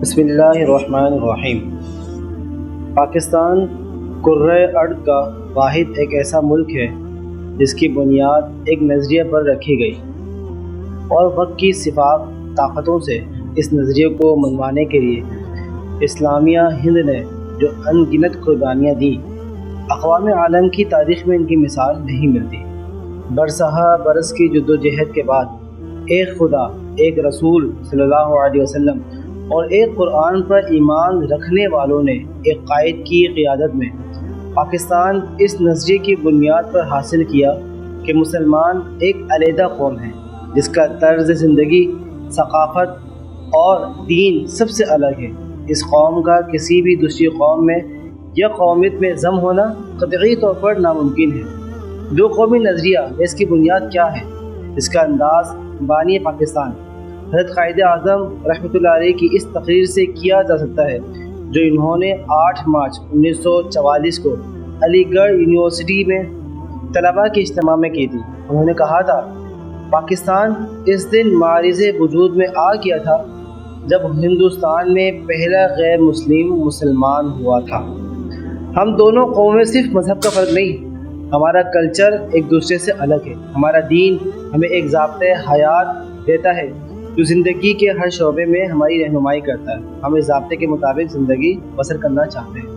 بسم اللہ الرحمن الرحیم۔ پاکستان کرۂ ارض کا واحد ایک ایسا ملک ہے جس کی بنیاد ایک نظریے پر رکھی گئی اور وقت کی صفات طاقتوں سے اس نظریے کو منوانے کے لیے اسلامیہ ہند نے جو ان گنت قربانیاں دیں، اقوام عالم کی تاریخ میں ان کی مثال نہیں ملتی۔ برسہ برس کی جدوجہد کے بعد ایک خدا، ایک رسول صلی اللہ علیہ وسلم اور ایک قرآن پر ایمان رکھنے والوں نے ایک قائد کی قیادت میں پاکستان اس نظریے کی بنیاد پر حاصل کیا کہ مسلمان ایک علیحدہ قوم ہے جس کا طرز زندگی، ثقافت اور دین سب سے الگ ہے۔ اس قوم کا کسی بھی دوسری قوم میں یا قومیت میں ضم ہونا قطعی طور پر ناممکن ہے۔ دو قومی نظریہ اس کی بنیاد کیا ہے؟ اس کا انداز بانی پاکستان حضرت قائد اعظم رحمۃ اللہ علیہ کی اس تقریر سے کیا جا سکتا ہے جو انہوں نے 8 مارچ 1944 کو علی گڑھ یونیورسٹی میں طلباء کے اجتماع میں کی تھی۔ انہوں نے کہا تھا، پاکستان اس دن معرض وجود میں آ گیا تھا جب ہندوستان میں پہلا غیر مسلم مسلمان ہوا تھا۔ ہم دونوں قومیں صرف مذہب کا فرق نہیں، ہمارا کلچر ایک دوسرے سے الگ ہے۔ ہمارا دین ہمیں ایک ضابطۂ حیات دیتا ہے جو زندگی کے ہر شعبے میں ہماری رہنمائی کرتا ہے۔ ہم اس ضابطے کے مطابق زندگی بسر کرنا چاہتے ہیں۔